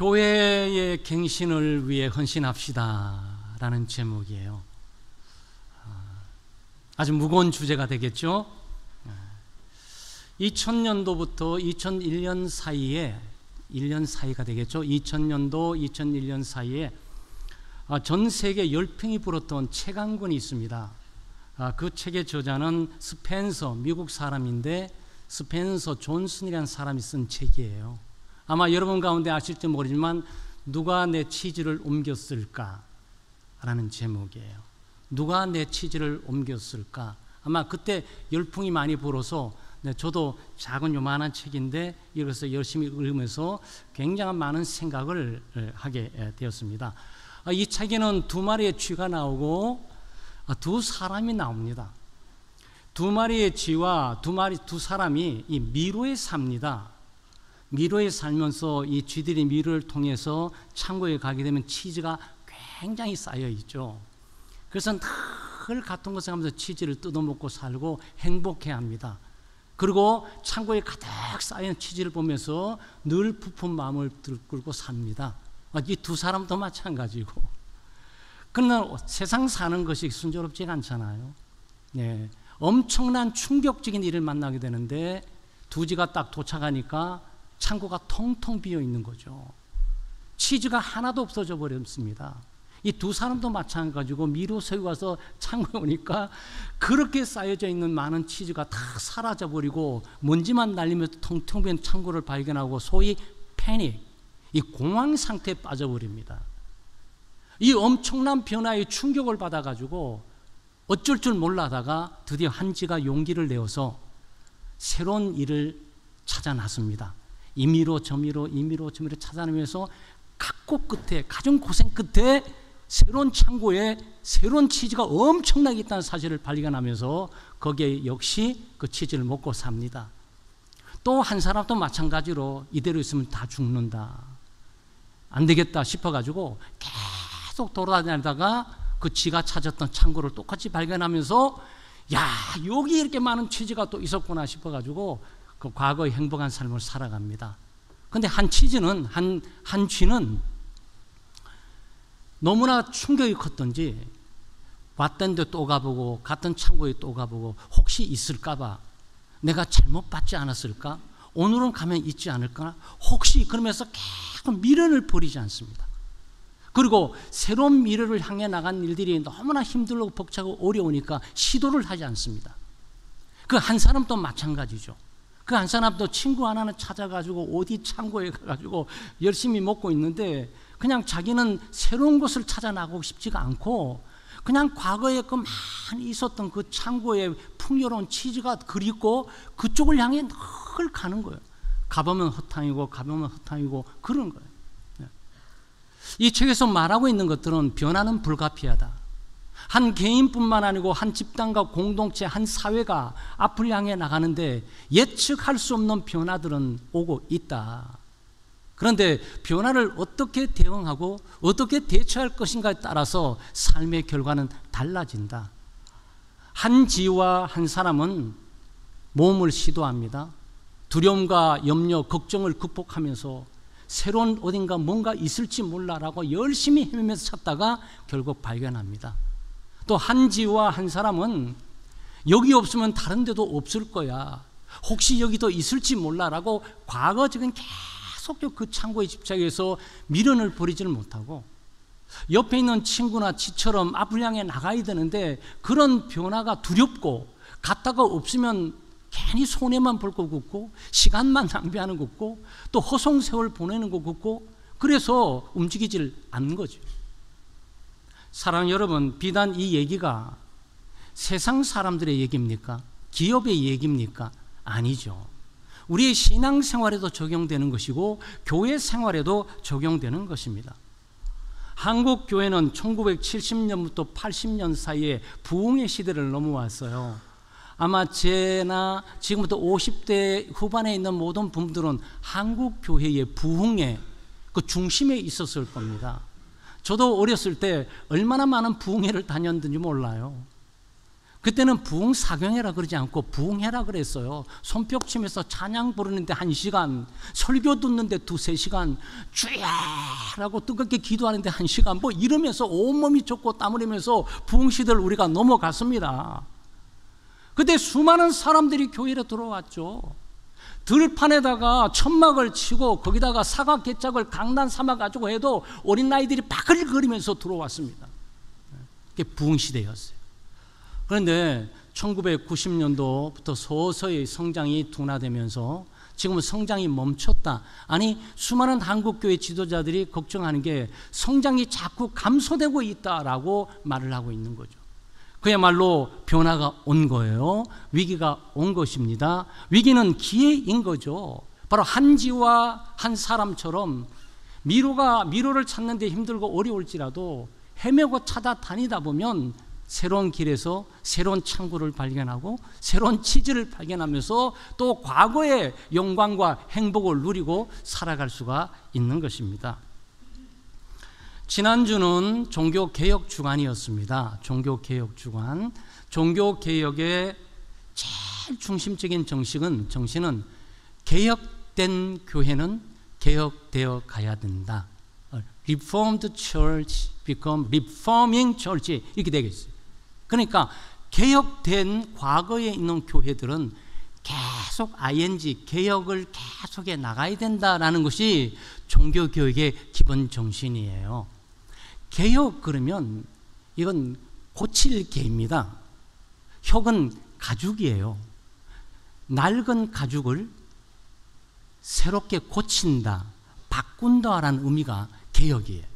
교회의 갱신을 위해 헌신합시다 라는 제목이에요. 아주 무거운 주제가 되겠죠. 2000년도부터 2001년 사이에 1년 사이가 되겠죠. 2000년도 2001년 사이에 전 세계 열풍이 불었던 책 한 권이 있습니다. 그 책의 저자는 스펜서, 미국 사람인데 스펜서 존슨이라는 사람이 쓴 책이에요. 아마 여러분 가운데 아실지 모르지만 누가 내 치즈를 옮겼을까? 라는 제목이에요. 누가 내 치즈를 옮겼을까? 아마 그때 열풍이 많이 불어서 저도 작은 요만한 책인데 이것을 열심히 읽으면서 굉장히 많은 생각을 하게 되었습니다. 이 책에는 두 마리의 쥐가 나오고 두 사람이 나옵니다. 두 마리의 쥐와 두 사람이 이 미로에 삽니다. 미로에 살면서 이 쥐들이 미로를 통해서 창고에 가게 되면 치즈가 굉장히 쌓여 있죠. 그래서 늘 같은 것을 하면서 치즈를 뜯어먹고 살고 행복해합니다. 그리고 창고에 가득 쌓인 치즈를 보면서 늘 부푼 마음을 들끓고 삽니다. 이 두 사람도 마찬가지고. 그러나 세상 사는 것이 순조롭지가 않잖아요. 네. 엄청난 충격적인 일을 만나게 되는데 두 쥐가 딱 도착하니까 창고가 텅텅 비어 있는 거죠. 치즈가 하나도 없어져 버렸습니다. 이 두 사람도 마찬가지고 미로서에 와서 창고에 오니까 그렇게 쌓여져 있는 많은 치즈가 다 사라져 버리고 먼지만 날리면서 텅텅 빈 창고를 발견하고 소위 패닉, 이 공황 상태에 빠져버립니다. 이 엄청난 변화에 충격을 받아가지고 어쩔 줄 몰라다가 드디어 한 쥐가 용기를 내어서 새로운 일을 찾아 나섭니다. 이미로 저미로 찾아내면서 각고 끝에 가정 고생 끝에 새로운 창고에 새로운 치즈가 엄청나게 있다는 사실을 발견하면서 거기에 역시 그 치즈를 먹고 삽니다. 또 한 사람도 마찬가지로 이대로 있으면 다 죽는다, 안 되겠다 싶어가지고 계속 돌아다니다가 그 쥐가 찾았던 창고를 똑같이 발견하면서 야, 여기 이렇게 많은 치즈가 또 있었구나 싶어가지고 그 과거의 행복한 삶을 살아갑니다. 근데 한 쥐는 너무나 충격이 컸던지 왔던 데 또 가보고 같은 창고에 또 가보고 혹시 있을까봐 내가 잘못 받지 않았을까? 오늘은 가면 있지 않을까? 혹시 그러면서 계속 미련을 버리지 않습니다. 그리고 새로운 미래를 향해 나간 일들이 너무나 힘들고 벅차고 어려우니까 시도를 하지 않습니다. 그 한 사람도 마찬가지죠. 그 한 사람도 친구 하나는 찾아가지고 어디 창고에 가가지고 열심히 먹고 있는데 그냥 자기는 새로운 것을 찾아 나가고 싶지가 않고 그냥 과거에 그 많이 있었던 그 창고에 풍요로운 치즈가 그립고 그쪽을 향해 늘 가는 거예요. 가보면 허탕이고 그런 거예요. 이 책에서 말하고 있는 것들은 변화는 불가피하다. 한 개인뿐만 아니고 한 집단과 공동체, 한 사회가 앞을 향해 나가는데 예측할 수 없는 변화들은 오고 있다. 그런데 변화를 어떻게 대응하고 어떻게 대처할 것인가에 따라서 삶의 결과는 달라진다. 한 쥐와 한 사람은 모험을 시도합니다. 두려움과 염려, 걱정을 극복하면서 새로운 어딘가 뭔가 있을지 몰라라고 열심히 헤매면서 찾다가 결국 발견합니다. 또 한 쥐와 한 사람은 여기 없으면 다른 데도 없을 거야, 혹시 여기도 있을지 몰라라고 과거적인 계속 그 창고에 집착해서 미련을 버리지를 못하고 옆에 있는 친구나 지처럼 앞을 향해 나가야 되는데 그런 변화가 두렵고 갔다가 없으면 괜히 손해만 볼 것 같고 시간만 낭비하는 것 같고 또 허송세월 보내는 것 같고 그래서 움직이질 않는 거죠. 사랑하는 여러분, 비단 이 얘기가 세상 사람들의 얘기입니까? 기업의 얘기입니까? 아니죠. 우리의 신앙생활에도 적용되는 것이고 교회 생활에도 적용되는 것입니다. 한국 교회는 1970년부터 80년 사이에 부흥의 시대를 넘어왔어요. 아마 제나 지금부터 50대 후반에 있는 모든 분들은 한국 교회의 부흥의 그 중심에 있었을 겁니다. 저도 어렸을 때 얼마나 많은 부흥회를 다녔는지 몰라요. 그때는 부흥사경회라 그러지 않고 부흥회라 그랬어요. 손뼉치면서 찬양 부르는데 1시간, 설교 듣는데 2-3시간, 주야라고 뜨겁게 기도하는데 1시간, 뭐 이러면서 온몸이 젖고 땀 흘리면서 부흥시대를 우리가 넘어갔습니다. 그때 수많은 사람들이 교회로 들어왔죠. 들판에다가 천막을 치고 거기다가 사각 개짝을 강단 삼아가지고 해도 어린 아이들이 바글거리면서 들어왔습니다. 그게 부흥시대였어요. 그런데 1990년도부터 서서히 성장이 둔화되면서 지금은 성장이 멈췄다. 아니, 수많은 한국교회 지도자들이 걱정하는 게 성장이 자꾸 감소되고 있다라고 말을 하고 있는 거죠. 그야말로 변화가 온 거예요. 위기가 온 것입니다. 위기는 기회인 거죠. 바로 한지와 한 사람처럼 미로를 찾는데 힘들고 어려울지라도 헤매고 찾아다니다 보면 새로운 길에서 새로운 창구를 발견하고 새로운 치즈를 발견하면서 또 과거의 영광과 행복을 누리고 살아갈 수가 있는 것입니다. 지난주는 종교개혁 주간이었습니다. 종교개혁 주간. 종교개혁의 제일 중심적인 정신은 개혁된 교회는 개혁되어 가야 된다. Reformed church become reforming church 이렇게 되겠어요. 그러니까 개혁된 과거에 있는 교회들은 계속 ing 개혁을 계속해 나가야 된다라는 것이 종교교육의 기본 정신이에요. 개혁 그러면 이건 고칠 개입니다. 혁은 가죽이에요. 낡은 가죽을 새롭게 고친다, 바꾼다라는 의미가 개혁이에요.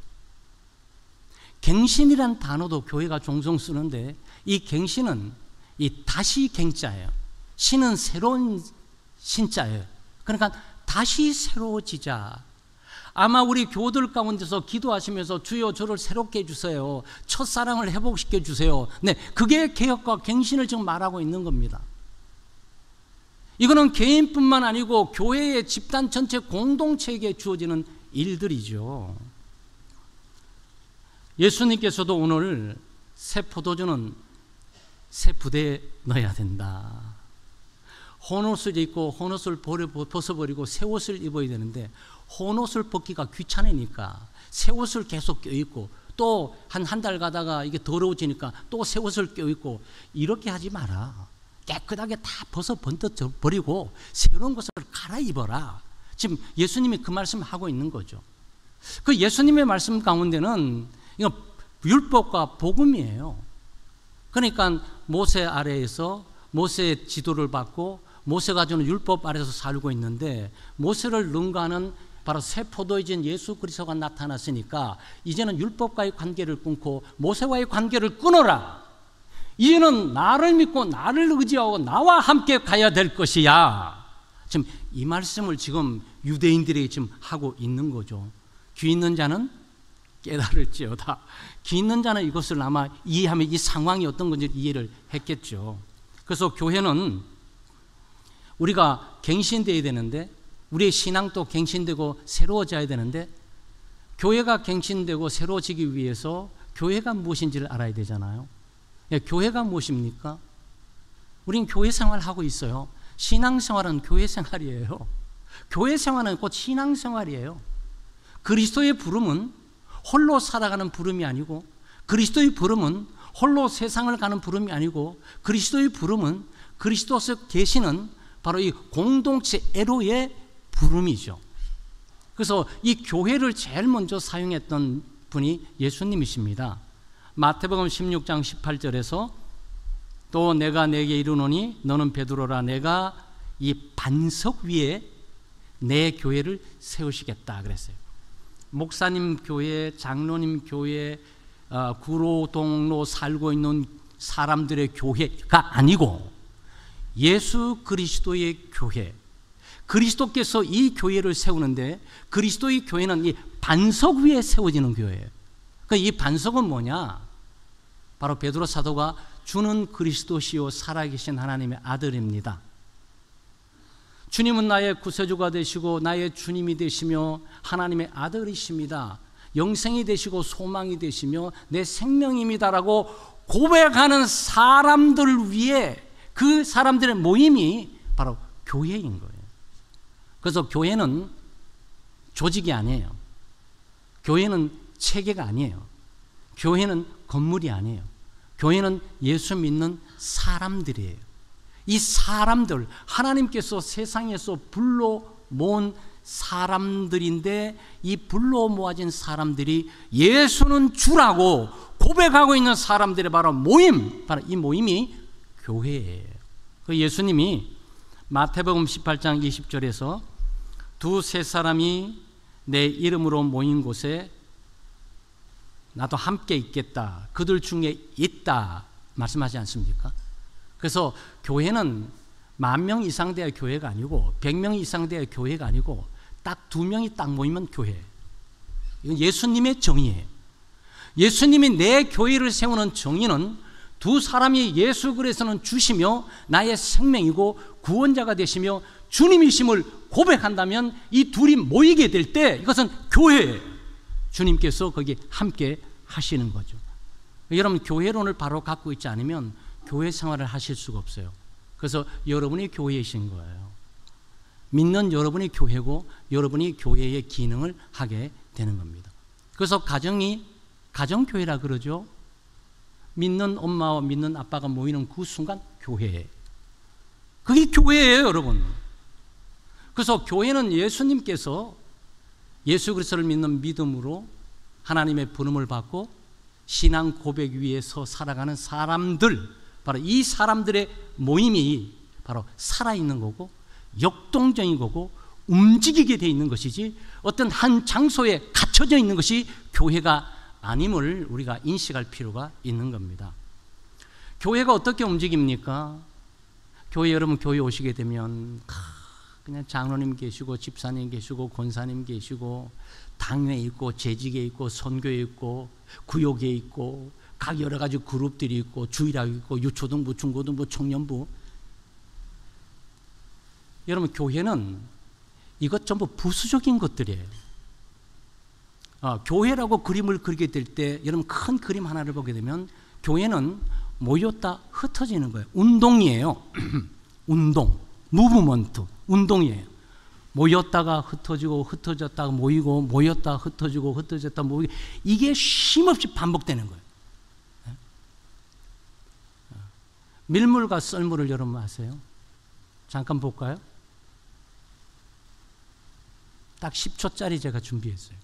갱신이란 단어도 교회가 종종 쓰는데 이 갱신은 이 다시 갱자예요. 신은 새로운 신자예요. 그러니까 다시 새로워지자. 아마 우리 교우들 가운데서 기도하시면서 주여 저를 새롭게 해주세요. 첫사랑을 회복시켜 주세요. 네, 그게 개혁과 갱신을 지금 말하고 있는 겁니다. 이거는 개인뿐만 아니고 교회의 집단 전체 공동체에게 주어지는 일들이죠. 예수님께서도 오늘 새 포도주는 새 부대에 넣어야 된다. 헌옷을 입고 헌옷을 벗어버리고 새 옷을 입어야 되는데 헌옷을 벗기가 귀찮으니까 새 옷을 계속 껴입고 또 한 달 가다가 이게 더러워지니까 또 새 옷을 껴입고 이렇게 하지 마라. 깨끗하게 다 벗어 버리고 새로운 것을 갈아입어라. 지금 예수님이 그 말씀을 하고 있는 거죠. 그 예수님의 말씀 가운데는 이거 율법과 복음이에요. 그러니까 모세 아래에서 모세의 지도를 받고 모세가 주는 율법 아래에서 살고 있는데 모세를 능가하는 바로 새 포도주인 예수 그리스도가 나타났으니까 이제는 율법과의 관계를 끊고 모세와의 관계를 끊어라. 이제는 나를 믿고 나를 의지하고 나와 함께 가야 될 것이야. 지금 이 말씀을 지금 유대인들에게 지금 하고 있는 거죠. 귀 있는 자는 깨달을지어다. 귀 있는 자는 이것을 아마 이해하면 이 상황이 어떤 건지 이해를 했겠죠. 그래서 교회는 우리가 갱신되어야 되는데 우리의 신앙도 갱신되고 새로워져야 되는데 교회가 갱신되고 새로워지기 위해서 교회가 무엇인지를 알아야 되잖아요. 교회가 무엇입니까? 우린 교회 생활하고 있어요. 신앙생활은 교회 생활이에요. 교회 생활은 곧 신앙생활이에요. 그리스도의 부름은 홀로 살아가는 부름이 아니고 그리스도의 부름은 홀로 세상을 가는 부름이 아니고 그리스도의 부름은 그리스도서 계시는 바로 이 공동체 에로의 부름이죠. 그래서 이 교회를 제일 먼저 사용했던 분이 예수님이십니다. 마태복음 16장 18절에서 또 내가 내게 이르노니 너는 베드로라 내가 이 반석 위에 내 교회를 세우시겠다 그랬어요. 목사님 교회, 장로님 교회, 구로 동로 살고 있는 사람들의 교회가 아니고 예수 그리스도의 교회, 그리스도께서 이 교회를 세우는데 그리스도의 교회는 이 반석 위에 세워지는 교회예요. 그러니까 이 반석은 뭐냐? 바로 베드로 사도가 주는 그리스도시요 살아계신 하나님의 아들입니다. 주님은 나의 구세주가 되시고 나의 주님이 되시며 하나님의 아들이십니다. 영생이 되시고 소망이 되시며 내 생명입니다라고 고백하는 사람들 위해 그 사람들의 모임이 바로 교회인 거예요. 그래서 교회는 조직이 아니에요. 교회는 체계가 아니에요. 교회는 건물이 아니에요. 교회는 예수 믿는 사람들이에요. 이 사람들, 하나님께서 세상에서 불러 모은 사람들인데, 이 불러 모아진 사람들이 예수는 주라고 고백하고 있는 사람들의 바로 모임, 바로 이 모임이 교회예요. 그 예수님이 마태복음 18장 20절에서 두세 사람이 내 이름으로 모인 곳에 나도 함께 있겠다, 그들 중에 있다 말씀하지 않습니까? 그래서 교회는 10,000명 이상 돼야 교회가 아니고 100명 이상 돼야 교회가 아니고 딱 2명이 딱 모이면 교회. 이건 예수님의 정의예요. 예수님이 내 교회를 세우는 정의는 두 사람이 예수 그리스도는 주시며 나의 생명이고 구원자가 되시며 주님이심을 고백한다면 이 둘이 모이게 될 때 이것은 교회예요. 주님께서 거기 함께 하시는 거죠. 여러분, 교회론을 바로 갖고 있지 않으면 교회 생활을 하실 수가 없어요. 그래서 여러분이 교회이신 거예요. 믿는 여러분이 교회고 여러분이 교회의 기능을 하게 되는 겁니다. 그래서 가정이 가정교회라 그러죠. 믿는 엄마와 믿는 아빠가 모이는 그 순간 교회예요. 그게 교회예요, 여러분. 그래서 교회는 예수님께서 예수 그리스도를 믿는 믿음으로 하나님의 부름을 받고 신앙 고백 위에서 살아가는 사람들, 바로 이 사람들의 모임이 바로 살아있는 거고 역동적인 거고 움직이게 돼 있는 것이지 어떤 한 장소에 갇혀져 있는 것이 교회가 아님을 우리가 인식할 필요가 있는 겁니다. 교회가 어떻게 움직입니까? 교회, 여러분 교회 오시게 되면 그냥 장로님 계시고 집사님 계시고 권사님 계시고 당회에 있고 재직에 있고 선교에 있고 구역에 있고 각 여러 가지 그룹들이 있고 주일학교 있고 유초등부, 중고등부, 청년부. 여러분, 교회는 이것 전부 부수적인 것들이에요. 교회라고 그림을 그리게 될 때 여러분 큰 그림 하나를 보게 되면 교회는 모였다 흩어지는 거예요. 운동이에요. 운동, 무브먼트, 운동이에요. 모였다가 흩어지고 흩어졌다가 모이고 모였다가 흩어지고 흩어졌다가 모이고, 이게 쉼없이 반복되는 거예요. 밀물과 썰물을 여러분 아세요? 잠깐 볼까요? 딱 10초짜리 제가 준비했어요.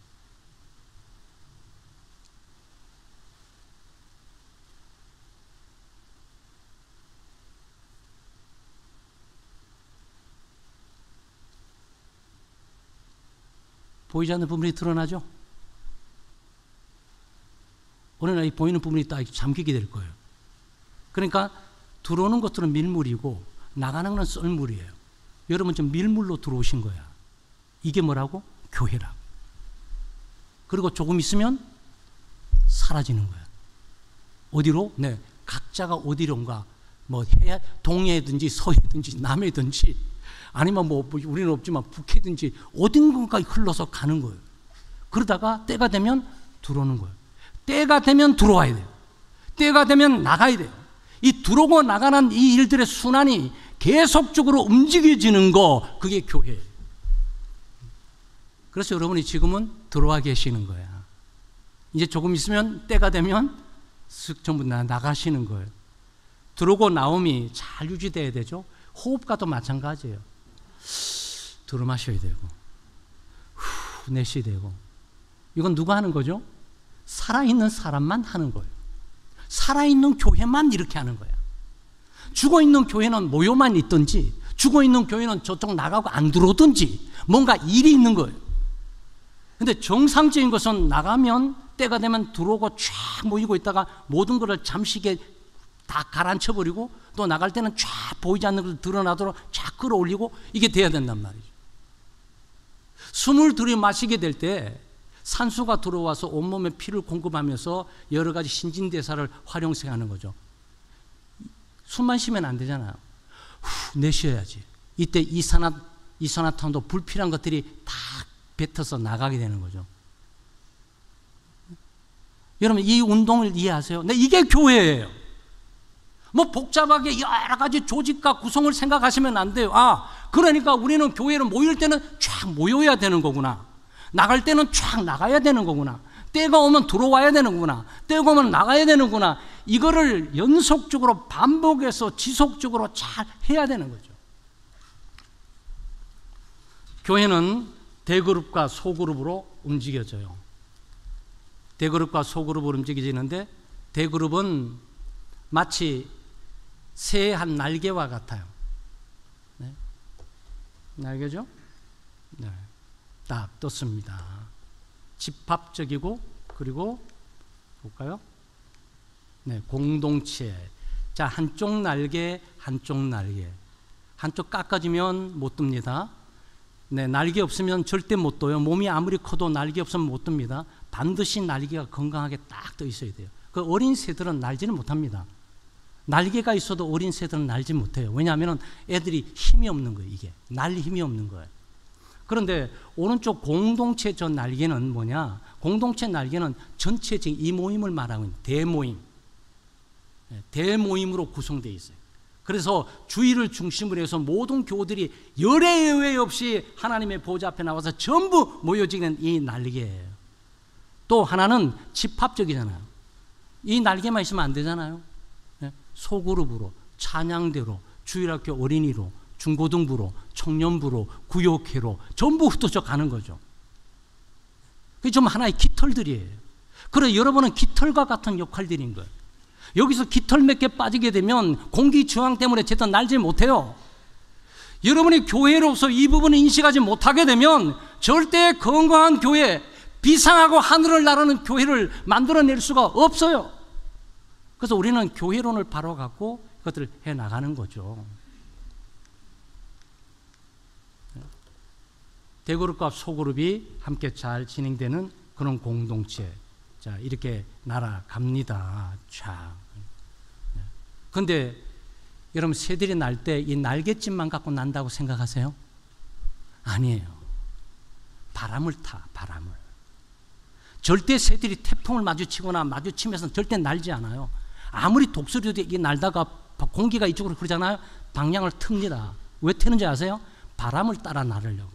보이지 않는 부분이 드러나죠? 어느 날 이 보이는 부분이 딱 잠기게 될 거예요. 그러니까 들어오는 것들은 밀물이고 나가는 건 썰물이에요. 여러분 지금 밀물로 들어오신 거야. 이게 뭐라고? 교회라고. 그리고 조금 있으면 사라지는 거야. 어디로? 네, 각자가 어디론가, 뭐 동해든지 서해든지 남해든지 아니면 뭐 우리는 없지만 북해든지 어딘가 흘러서 가는 거예요. 그러다가 때가 되면 들어오는 거예요. 때가 되면 들어와야 돼요. 때가 되면 나가야 돼요. 이 들어오고 나가는 이 일들의 순환이 계속적으로 움직여지는 거, 그게 교회예요. 그래서 여러분이 지금은 들어와 계시는 거야. 이제 조금 있으면 때가 되면 쓱 전부 나가시는 거예요. 들어오고 나옴이 잘 유지돼야 되죠. 호흡과도 마찬가지예요. 들어 마셔야 되고 후 내쉬어야 되고. 이건 누가 하는 거죠? 살아있는 사람만 하는 거예요. 살아있는 교회만 이렇게 하는 거야. 죽어있는 교회는 모여만 있든지 죽어있는 교회는 저쪽 나가고 안 들어오든지 뭔가 일이 있는 거예요. 근데 정상적인 것은 나가면 때가 되면 들어오고 쫙 모이고 있다가 모든 것을 잠시게 다 가라앉혀버리고 또 나갈 때는 쫙 보이지 않는 것을 드러나도록 쫙 끌어올리고, 이게 돼야 된단 말이죠. 숨을 들이마시게 될 때 산소가 들어와서 온몸에 피를 공급하면서 여러 가지 신진대사를 활용하는 거죠. 숨만 쉬면 안 되잖아요. 후 내쉬어야지. 이때 이산화탄도 불필요한 것들이 다 뱉어서 나가게 되는 거죠. 여러분 이 운동을 이해하세요? 네, 이게 교회예요. 뭐 복잡하게 여러 가지 조직과 구성을 생각하시면 안 돼요. 그러니까 우리는 교회를 모일 때는 쫙 모여야 되는 거구나. 나갈 때는 쫙 나가야 되는 거구나. 때가 오면 들어와야 되는구나. 때가 오면 나가야 되는구나. 이거를 연속적으로 반복해서 지속적으로 잘 해야 되는 거죠. 교회는 대그룹과 소그룹으로 움직여져요. 대그룹과 소그룹으로 움직여지는데 대그룹은 마치 새의 한 날개와 같아요. 네. 날개죠? 네. 딱 떴습니다. 집합적이고 그리고 볼까요? 네, 공동체. 자, 한쪽 날개, 한쪽 날개. 한쪽 깎아지면 못 뜹니다. 네, 날개 없으면 절대 못 떠요. 몸이 아무리 커도 날개 없으면 못 뜹니다. 반드시 날개가 건강하게 딱 떠 있어야 돼요. 그 어린 새들은 날지는 못합니다. 날개가 있어도 어린 새들은 날지 못해요. 왜냐하면 애들이 힘이 없는 거예요. 이게 날 힘이 없는 거예요. 그런데 오른쪽 공동체 저 날개는 뭐냐? 공동체 날개는 전체적인 이 모임을 말하고 있는 대모임. 대모임으로 구성되어 있어요. 그래서 주의를 중심으로 해서 모든 교우들이 열애 예외 없이 하나님의 보좌 앞에 나와서 전부 모여지는 이 날개예요. 또 하나는 집합적이잖아요. 이 날개만 있으면 안 되잖아요. 소그룹으로, 찬양대로, 주일학교 어린이로, 중고등부로, 청년부로, 구역회로 전부 흩어져 가는 거죠. 그게 좀 하나의 깃털들이에요. 그래서 여러분은 깃털과 같은 역할들인 거예요. 여기서 깃털 몇 개 빠지게 되면 공기 저항 때문에 제대로 날지 못해요. 여러분이 교회로서 이 부분을 인식하지 못하게 되면 절대 건강한 교회, 비상하고 하늘을 나르는 교회를 만들어낼 수가 없어요. 그래서 우리는 교회론을 바로 갖고 그것들을 해나가는 거죠. 대그룹과 소그룹이 함께 잘 진행되는 그런 공동체. 자, 이렇게 날아갑니다. 쫙. 그런데 여러분 새들이 날 때 이 날갯짓만 갖고 난다고 생각하세요? 아니에요. 바람을 타, 바람을. 절대 새들이 태풍을 마주치거나 마주치면서 절대 날지 않아요. 아무리 독수리도 이게 날다가 공기가 이쪽으로 흐르잖아요. 방향을 틉니다. 왜 트는지 아세요? 바람을 따라 나르려고.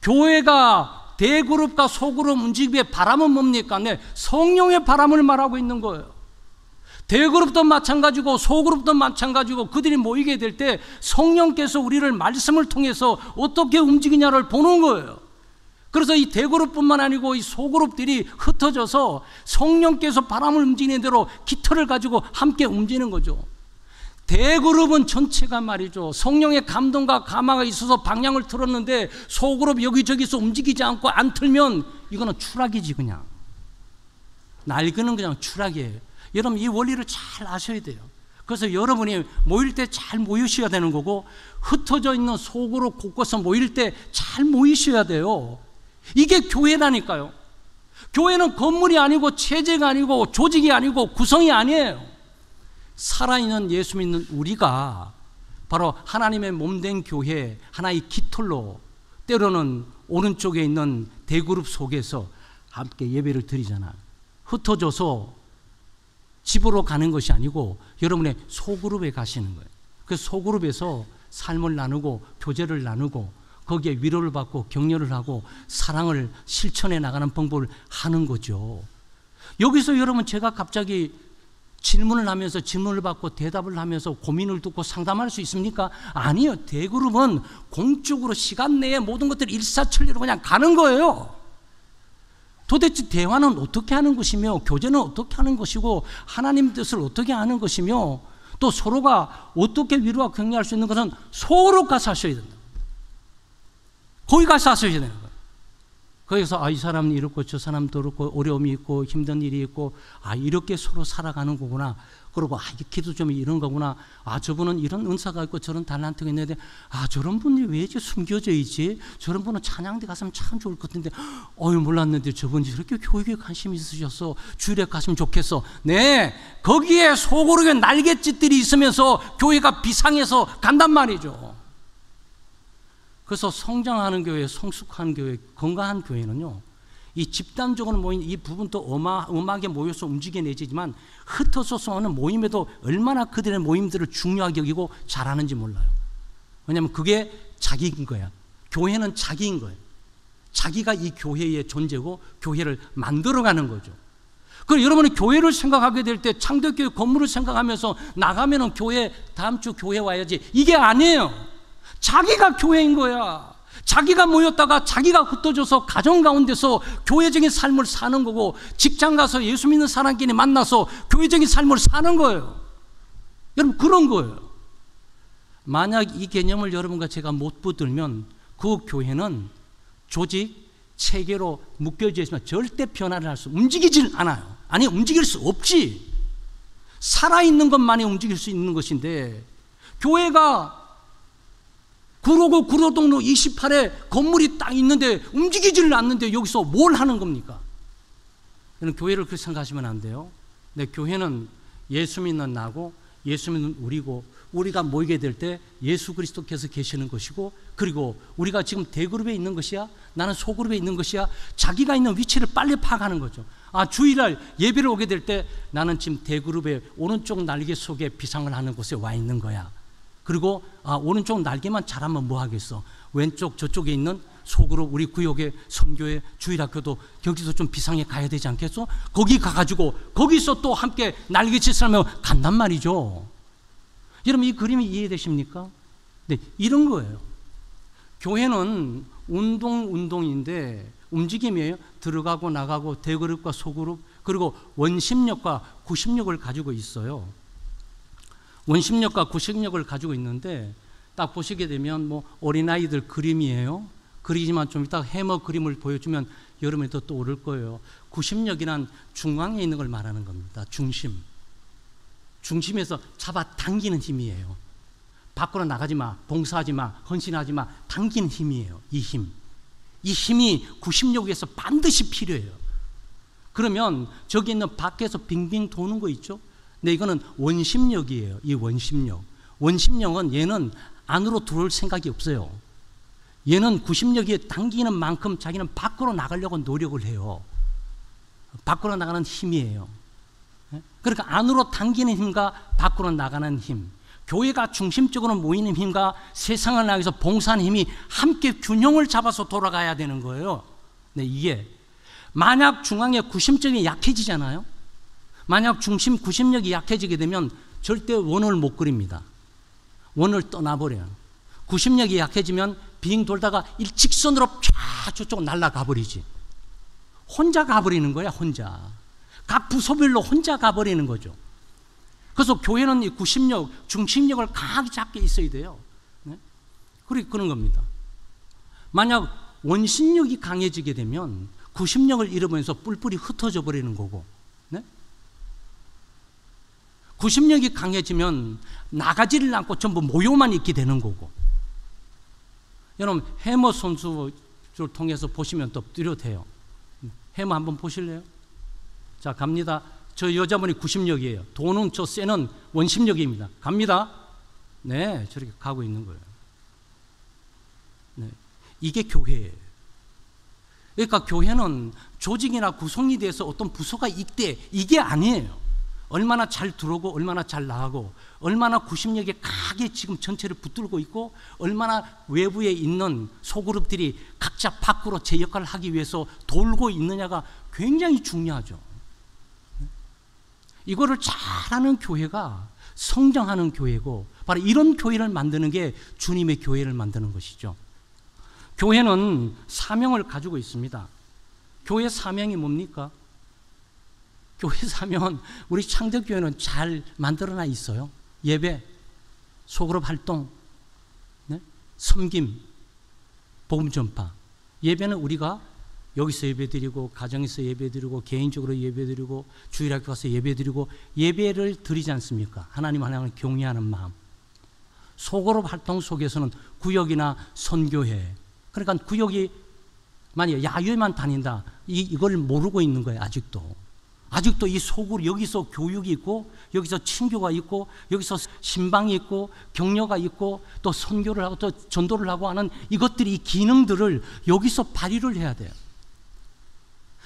교회가 대그룹과 소그룹 움직임의 바람은 뭡니까? 네, 성령의 바람을 말하고 있는 거예요. 대그룹도 마찬가지고 소그룹도 마찬가지고 그들이 모이게 될 때 성령께서 우리를 말씀을 통해서 어떻게 움직이냐를 보는 거예요. 그래서 이 대그룹뿐만 아니고 이 소그룹들이 흩어져서 성령께서 바람을 움직이는 대로 깃털을 가지고 함께 움직이는 거죠. 대그룹은 전체가 말이죠. 성령의 감동과 감화가 있어서 방향을 틀었는데 소그룹 여기저기서 움직이지 않고 안 틀면 이거는 추락이지 그냥. 날개는 그냥 추락이에요. 여러분 이 원리를 잘 아셔야 돼요. 그래서 여러분이 모일 때 잘 모이셔야 되는 거고 흩어져 있는 소그룹 곳곳에 모일 때 잘 모이셔야 돼요. 이게 교회라니까요. 교회는 건물이 아니고 체제가 아니고 조직이 아니고 구성이 아니에요. 살아있는 예수 믿는 우리가 바로 하나님의 몸된 교회 하나의 깃털로 때로는 오른쪽에 있는 대그룹 속에서 함께 예배를 드리잖아요. 흩어져서 집으로 가는 것이 아니고 여러분의 소그룹에 가시는 거예요. 그래서 소그룹에서 삶을 나누고 교제를 나누고 거기에 위로를 받고 격려를 하고 사랑을 실천해 나가는 방법을 하는 거죠. 여기서 여러분 제가 갑자기 질문을 하면서 질문을 받고 대답을 하면서 고민을 듣고 상담할 수 있습니까? 아니요. 대그룹은 공적으로 시간 내에 모든 것들을 일사천리로 그냥 가는 거예요. 도대체 대화는 어떻게 하는 것이며 교제는 어떻게 하는 것이고 하나님 뜻을 어떻게 하는 것이며 또 서로가 어떻게 위로와 격려할 수 있는 것은 서로 가서 하셔야 된다. 거기 가서 하셔야 되는 거예요. 거기서 이 사람은 이렇고 저 사람도 그렇고 어려움이 있고 힘든 일이 있고 이렇게 서로 살아가는 거구나. 그리고 기도 좀 이런 거구나. 저분은 이런 은사가 있고 저런 달란트가 있는데 저런 분이 왜 이렇게 숨겨져 있지? 저런 분은 찬양대 갔으면 참 좋을 것 같은데 몰랐는데 저분이 저렇게 교육에 관심이 있으셔서 주일에 갔으면 좋겠어. 네, 거기에 소그룹의 날갯짓들이 있으면서 교회가 비상해서 간단 말이죠. 그래서 성장하는 교회, 성숙한 교회, 건강한 교회는요 이 집단적으로 모인 이 부분도 음악에 모여서 움직여내지만 흩어져서 오는 모임에도 얼마나 그들의 모임들을 중요하게 여기고 잘하는지 몰라요. 왜냐하면 그게 자기인 거야. 교회는 자기인 거예요. 자기가 이 교회의 존재고 교회를 만들어가는 거죠. 그럼 여러분이 교회를 생각하게 될 때 창덕교회 건물을 생각하면서 나가면은 교회 다음 주 교회 와야지, 이게 아니에요. 자기가 교회인 거야. 자기가 모였다가 자기가 흩어져서 가정 가운데서 교회적인 삶을 사는 거고, 직장 가서 예수 믿는 사람끼리 만나서 교회적인 삶을 사는 거예요. 여러분, 그런 거예요. 만약 이 개념을 여러분과 제가 못 붙들면 그 교회는 조직, 체계로 묶여져 있으면 절대 변화를 할 수, 움직이질 않아요. 아니, 움직일 수 없지. 살아있는 것만이 움직일 수 있는 것인데, 교회가 구로구 구로동로 28에 건물이 딱 있는데 움직이지를 않는데 여기서 뭘 하는 겁니까? 여러분, 교회를 그렇게 생각하시면 안 돼요. 네, 교회는 예수 믿는 나고 예수 믿는 우리고, 우리가 모이게 될 때 예수 그리스도께서 계시는 것이고, 그리고 우리가 지금 대그룹에 있는 것이야, 나는 소그룹에 있는 것이야, 자기가 있는 위치를 빨리 파악하는 거죠. 주일날 예배를 오게 될 때 나는 지금 대그룹의 오른쪽 날개 속에 비상을 하는 곳에 와 있는 거야. 그리고 오른쪽 날개만 잘하면 뭐 하겠어. 왼쪽 저쪽에 있는 소그룹, 우리 구역의 선교회 주일학교도 거기서 좀 비상에 가야 되지 않겠어? 거기 가가지고 거기서 또 함께 날개짓을 하면 간단 말이죠. 여러분, 이 그림이 이해되십니까? 네, 이런 거예요. 교회는 운동인데 움직임이에요. 들어가고 나가고 대그룹과 소그룹, 그리고 원심력과 구심력을 가지고 있어요. 원심력과 구심력을 가지고 있는데, 딱 보시게 되면 뭐 어린아이들 그림이에요. 그리지만 좀 이따 해머 그림을 보여주면 여러분이 또 오를 거예요. 구심력이란 중앙에 있는 걸 말하는 겁니다. 중심에서 잡아당기는 힘이에요. 밖으로 나가지 마, 봉사하지 마, 헌신하지 마, 당기는 힘이에요. 이 힘이 구심력에서 반드시 필요해요. 그러면 저기 있는 밖에서 빙빙 도는 거 있죠? 네, 이거는 원심력이에요. 이 원심력은 얘는 안으로 들어올 생각이 없어요. 얘는 구심력이 당기는 만큼 자기는 밖으로 나가려고 노력을 해요. 밖으로 나가는 힘이에요. 그러니까 안으로 당기는 힘과 밖으로 나가는 힘, 교회가 중심적으로 모이는 힘과 세상을 향해서 봉사하는 힘이 함께 균형을 잡아서 돌아가야 되는 거예요. 네, 이게 만약 중앙의 구심적이 약해지잖아요. 만약 중심 구심력이 약해지게 되면 절대 원을 못 그립니다. 원을 떠나버려요. 구심력이 약해지면 빙 돌다가 일직선으로 쫙 저쪽 날아가 버리지. 혼자 가버리는 거야, 혼자. 각 부서별로 혼자 가버리는 거죠. 그래서 교회는 이 구심력, 중심력을 강하게 잡게 있어야 돼요. 네? 그런 겁니다. 만약 원심력이 강해지게 되면 구심력을 잃어버리면서 뿔뿔이 흩어져 버리는 거고, 네? 구심력이 강해지면 나가지를 않고 전부 모여만 있게 되는 거고. 여러분, 해머 선수를 통해서 보시면 또 뚜렷해요. 해머 한번 보실래요? 자, 갑니다. 저 여자분이 구심력이에요. 도는 저 쇠는 원심력입니다. 갑니다. 네, 저렇게 가고 있는 거예요. 네, 이게 교회예요. 그러니까 교회는 조직이나 구성이 돼서 어떤 부서가 있대, 이게 아니에요. 얼마나 잘 들어오고 얼마나 잘 나가고 얼마나 구심력이 강하게 지금 전체를 붙들고 있고 얼마나 외부에 있는 소그룹들이 각자 밖으로 제 역할을 하기 위해서 돌고 있느냐가 굉장히 중요하죠. 이거를 잘하는 교회가 성장하는 교회고, 바로 이런 교회를 만드는 게 주님의 교회를 만드는 것이죠. 교회는 사명을 가지고 있습니다. 교회 사명이 뭡니까? 교회 사명은 우리 창덕교회는 잘 만들어놔 있어요. 예배, 소그룹 활동, 네? 섬김, 복음 전파. 예배는 우리가 여기서 예배드리고, 가정에서 예배드리고, 개인적으로 예배드리고, 주일학교 가서 예배드리고, 예배를 드리지 않습니까? 하나님 하나님을 경외하는 마음. 소그룹 활동 속에서는 구역이나 선교회, 그러니까 구역이 만약 야유에만 다닌다, 이걸 모르고 있는 거예요. 아직도 이 소그룹, 여기서 교육이 있고, 여기서 친교가 있고, 여기서 신방이 있고, 격려가 있고, 또 선교를 하고 또 전도를 하고 하는 이것들이, 이 기능들을 여기서 발휘를 해야 돼요.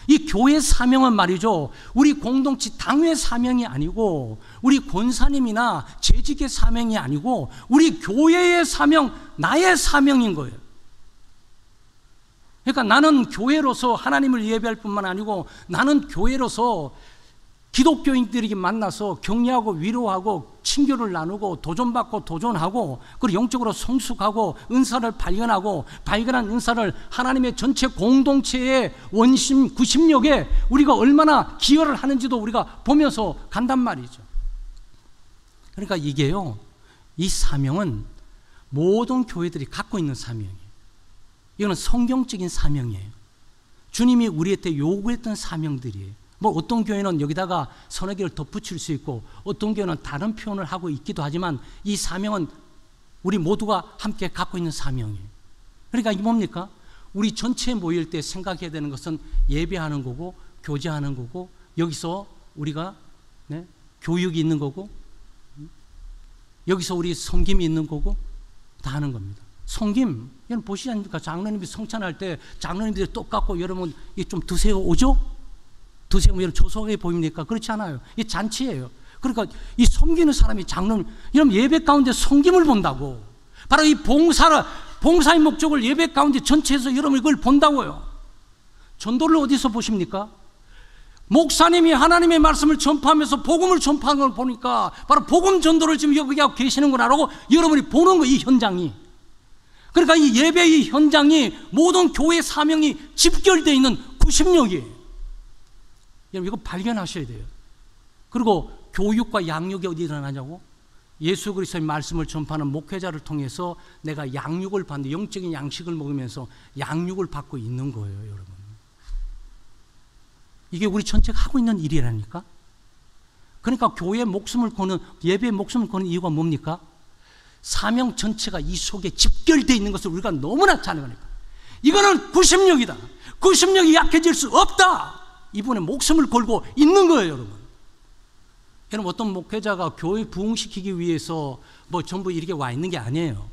이 교회 사명은 말이죠, 우리 공동체 당회 사명이 아니고 우리 권사님이나 재직의 사명이 아니고 우리 교회의 사명, 나의 사명인 거예요. 그러니까 나는 교회로서 하나님을 예배할 뿐만 아니고 나는 교회로서 기독교인들에게 만나서 격려하고 위로하고 친교를 나누고 도전받고 도전하고 그리고 영적으로 성숙하고 은사를 발견하고 발견한 은사를 하나님의 전체 공동체의 원심 구심력에 우리가 얼마나 기여를 하는지도 우리가 보면서 간단 말이죠. 그러니까 이게요, 이 사명은 모든 교회들이 갖고 있는 사명이에요. 이거는 성경적인 사명이에요. 주님이 우리한테 요구했던 사명들이에요. 뭐 어떤 교회는 여기다가 서너 개를 덧붙일 수 있고 어떤 교회는 다른 표현을 하고 있기도 하지만 이 사명은 우리 모두가 함께 갖고 있는 사명이에요. 그러니까 이게 뭡니까? 우리 전체 모일 때 생각해야 되는 것은 예배하는 거고 교제하는 거고 여기서 우리가 교육이 있는 거고 여기서 우리 섬김이 있는 거고 다 하는 겁니다. 섬김, 여러분 보시지 않습니까? 장로님이 성찬할 때 장로님들이 똑같고 여러분 좀 드세요 오죠? 드세요 여러분 조속하게 보입니까? 그렇지 않아요. 이 잔치예요. 그러니까 이 섬기는 사람이 장로님, 여러분 예배 가운데 섬김을 본다고. 바로 이 봉사의 목적을 예배 가운데 전체에서 여러분 이걸 본다고요. 전도를 어디서 보십니까? 목사님이 하나님의 말씀을 전파하면서 복음을 전파하는 걸 보니까 바로 복음 전도를 지금 여기 하고 계시는구나라고 여러분이 보는 거예요. 이 현장이. 그러니까 이 예배의 현장이 모든 교회 사명이 집결되어 있는 구심력이에요. 여러분 이거 발견하셔야 돼요. 그리고 교육과 양육이 어디 일어나냐고? 예수 그리스도의 말씀을 전파하는 목회자를 통해서 내가 양육을 받는, 영적인 양식을 먹으면서 양육을 받고 있는 거예요. 여러분 이게 우리 전체가 하고 있는 일이라니까. 그러니까 교회의 목숨을 거는, 예배의 목숨을 거는 이유가 뭡니까? 사명 전체가 이 속에 집결되어 있는 것을 우리가 너무나 잘 아니까. 이거는 구심력이다. 구심력이 약해질 수 없다. 이분의 목숨을 걸고 있는 거예요. 여러분 여러분 어떤 목회자가 교회 부흥시키기 위해서 뭐 전부 이렇게 와 있는 게 아니에요.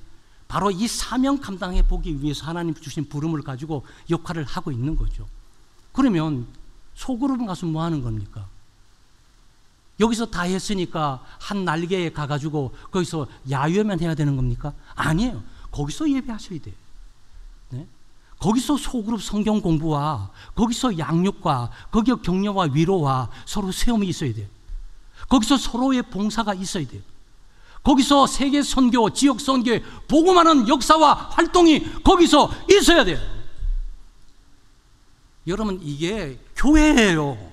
바로 이 사명 감당해 보기 위해서 하나님 주신 부름을 가지고 역할을 하고 있는 거죠. 그러면 소그룹은 가서 뭐 하는 겁니까? 여기서 다 했으니까 한 날개에 가가지고 거기서 야유회만 해야 되는 겁니까? 아니에요. 거기서 예배하셔야 돼요. 네? 거기서 소그룹 성경 공부와 거기서 양육과 거기서 격려와 위로와 서로 세움이 있어야 돼요. 거기서 서로의 봉사가 있어야 돼요. 거기서 세계 선교, 지역 선교에 복음하는 역사와 활동이 거기서 있어야 돼요. 여러분 이게 교회예요.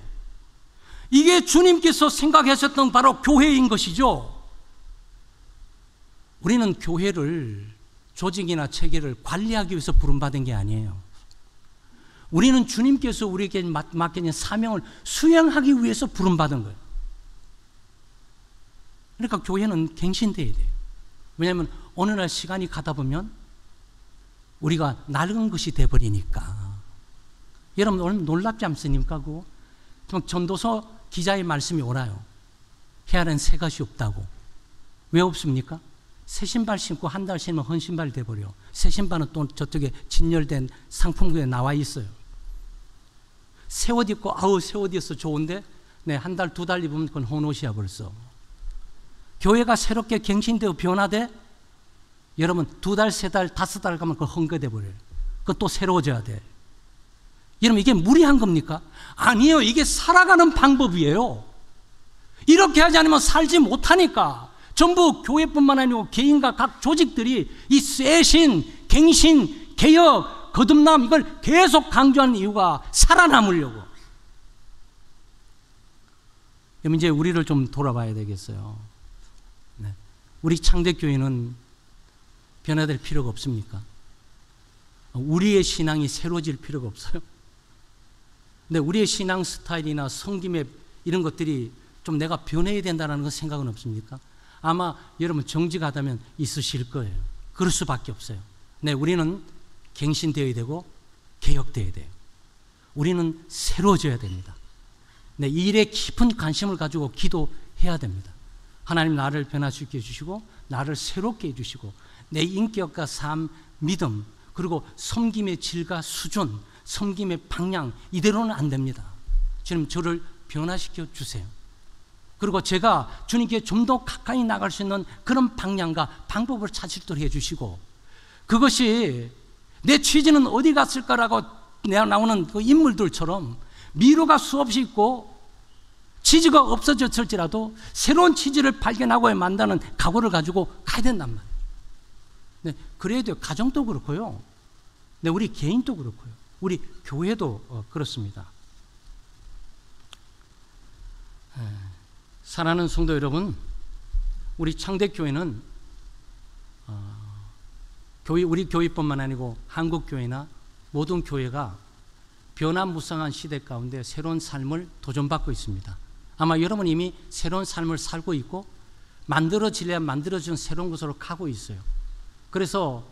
이게 주님께서 생각하셨던 바로 교회인 것이죠. 우리는 교회를, 조직이나 체계를 관리하기 위해서 부름받은 게 아니에요. 우리는 주님께서 우리에게 맡겨진 사명을 수행하기 위해서 부름받은 거예요. 그러니까 교회는 갱신돼야 돼요. 왜냐하면 어느 날 시간이 가다 보면 우리가 낡은 것이 돼버리니까. 여러분 오늘 놀랍지 않습니까? 그거 전도서 기자의 말씀이 옳아요. 헤아린 새 것이 없다고. 왜 없습니까? 새 신발 신고 한 달 신으면 헌 신발이 돼버려. 새 신발은 또 저쪽에 진열된 상품구에 나와 있어요. 새 옷 입고 아우 새 옷 입어서 좋은데 한 달 두 달 입으면 그건 헌 옷이야 벌써. 교회가 새롭게 갱신되고 변화돼? 여러분 두 달, 세 달, 다섯 달 가면 그건 헝거돼 버려요. 그것도 새로워져야 돼. 여러분 이게 무리한 겁니까? 아니에요. 이게 살아가는 방법이에요. 이렇게 하지 않으면 살지 못하니까. 전부 교회뿐만 아니고 개인과 각 조직들이 이 쇄신, 갱신, 개혁, 거듭남 이걸 계속 강조하는 이유가 살아남으려고. 그럼 이제 우리를 좀 돌아봐야 되겠어요. 네. 우리 창대교회는 변화될 필요가 없습니까? 우리의 신앙이 새로워질 필요가 없어요. 근데 우리의 신앙 스타일이나 성김의 이런 것들이 좀 내가 변해야 된다는 건 생각은 없습니까? 아마 여러분 정직하다면 있으실 거예요. 그럴 수밖에 없어요. 네, 우리는 갱신되어야 되고 개혁되어야 돼요. 우리는 새로워져야 됩니다. 네, 이 일에 깊은 관심을 가지고 기도해야 됩니다. 하나님 나를 변화시켜 주시고 나를 새롭게 해주시고 내 인격과 삶, 믿음 그리고 섬김의 질과 수준 섬김의 방향 이대로는 안 됩니다. 주님, 저를 변화시켜 주세요. 그리고 제가 주님께 좀 더 가까이 나갈 수 있는 그런 방향과 방법을 찾을 수 있도록 해주시고, 그것이 내 취지는 어디 갔을까라고 나오는 그 인물들처럼 미로가 수없이 있고 취지가 없어졌을지라도 새로운 취지를 발견하고 만드는 각오를 가지고 가야 된단 말이에요. 네, 그래야 돼요. 가정도 그렇고요. 네, 우리 개인도 그렇고요. 우리 교회도 그렇습니다. 사랑하는 성도 여러분, 우리 창대교회는 우리 교회뿐만 아니고 한국교회나 모든 교회가 변화무쌍한 시대 가운데 새로운 삶을 도전받고 있습니다. 아마 여러분 이미 새로운 삶을 살고 있고 만들어지려야 만들어지는 새로운 곳으로 가고 있어요. 그래서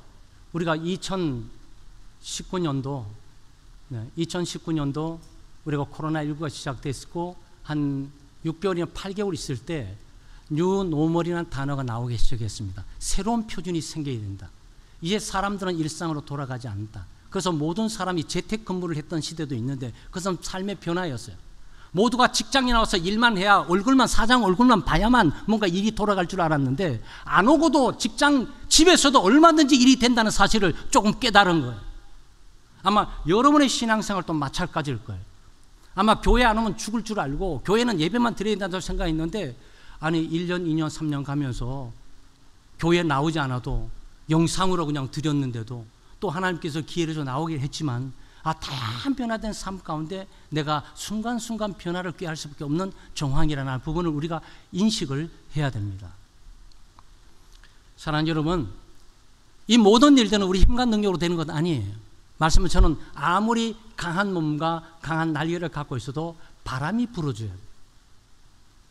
우리가 2019년도 우리가 코로나19가 시작됐고 한 6개월이나 8개월 있을 때 뉴노멀이라는 단어가 나오기 시작했습니다. 새로운 표준이 생겨야 된다. 이제 사람들은 일상으로 돌아가지 않는다. 그래서 모든 사람이 재택근무를 했던 시대도 있는데 그것은 삶의 변화였어요. 모두가 직장에 나와서 일만 해야 사장 얼굴만 봐야만 뭔가 일이 돌아갈 줄 알았는데 안 오고도 집에서도 얼마든지 일이 된다는 사실을 조금 깨달은 거예요. 아마 여러분의 신앙생활도 마찬가지일 거예요. 아마 교회 안 오면 죽을 줄 알고 교회는 예배만 드려야 된다고 생각했는데, 아니 1년, 2년, 3년 가면서 교회 나오지 않아도 영상으로 그냥 드렸는데도 또 하나님께서 기회를 줘 나오긴 했지만 다양한 변화된 삶 가운데 내가 순간순간 변화를 꾀할 수밖에 없는 정황이라는 부분을 우리가 인식을 해야 됩니다. 사랑하는 여러분, 이 모든 일들은 우리 힘과 능력으로 되는 것 아니에요. 말씀은 저는 아무리 강한 몸과 강한 날개를 갖고 있어도 바람이 불어줘야 돼요.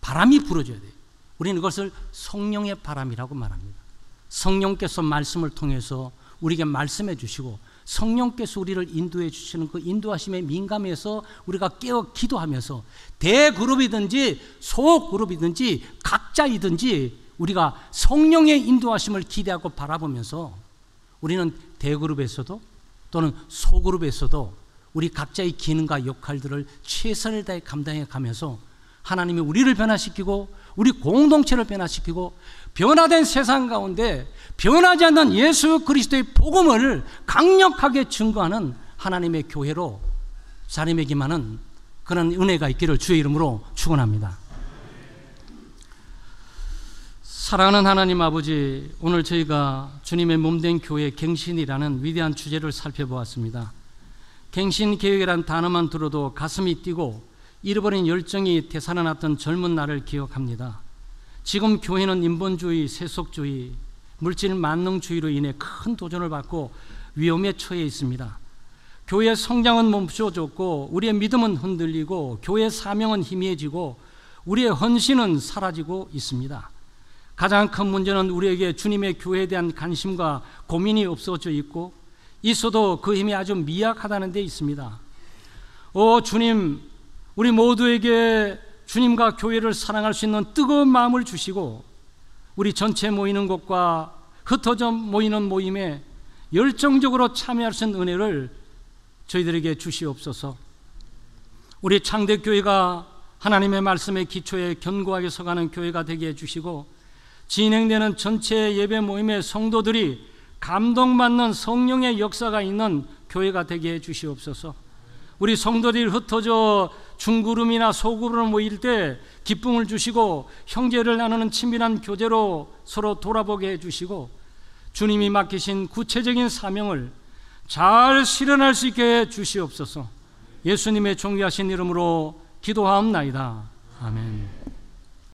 바람이 불어줘야 돼요. 우리는 이것을 성령의 바람이라고 말합니다. 성령께서 말씀을 통해서 우리에게 말씀해 주시고 성령께서 우리를 인도해 주시는 그 인도하심에 민감해서 우리가 깨어 기도하면서 대그룹이든지 소그룹이든지 각자이든지 우리가 성령의 인도하심을 기대하고 바라보면서 우리는 대그룹에서도 또는 소그룹에서도 우리 각자의 기능과 역할들을 최선을 다해 감당해 가면서 하나님이 우리를 변화시키고 우리 공동체를 변화시키고 변화된 세상 가운데 변하지 않는 예수 그리스도의 복음을 강력하게 증거하는 하나님의 교회로 자리매김하는 그런 은혜가 있기를 주의 이름으로 축원합니다. 사랑하는 하나님 아버지, 오늘 저희가 주님의 몸된 교회 갱신이라는 위대한 주제를 살펴보았습니다. 갱신계획이라는 단어만 들어도 가슴이 뛰고 잃어버린 열정이 되살아났던 젊은 날을 기억합니다. 지금 교회는 인본주의, 세속주의, 물질 만능주의로 인해 큰 도전을 받고 위험에 처해 있습니다. 교회의 성장은 멈춰졌고 우리의 믿음은 흔들리고 교회의 사명은 희미해지고 우리의 헌신은 사라지고 있습니다. 가장 큰 문제는 우리에게 주님의 교회에 대한 관심과 고민이 없어져 있고 있어도 그 힘이 아주 미약하다는 데 있습니다. 주님, 우리 모두에게 주님과 교회를 사랑할 수 있는 뜨거운 마음을 주시고 우리 전체 모이는 곳과 흩어져 모이는 모임에 열정적으로 참여할 수 있는 은혜를 저희들에게 주시옵소서. 우리 창대교회가 하나님의 말씀의 기초에 견고하게 서가는 교회가 되게 해주시고 진행되는 전체 예배 모임의 성도들이 감동받는 성령의 역사가 있는 교회가 되게 해주시옵소서. 우리 성도들이 흩어져 중그룹이나 소그룹으로 모일 때 기쁨을 주시고 형제를 나누는 친밀한 교제로 서로 돌아보게 해주시고 주님이 맡기신 구체적인 사명을 잘 실현할 수 있게 해주시옵소서. 예수님의 존귀하신 이름으로 기도하옵나이다. 아멘.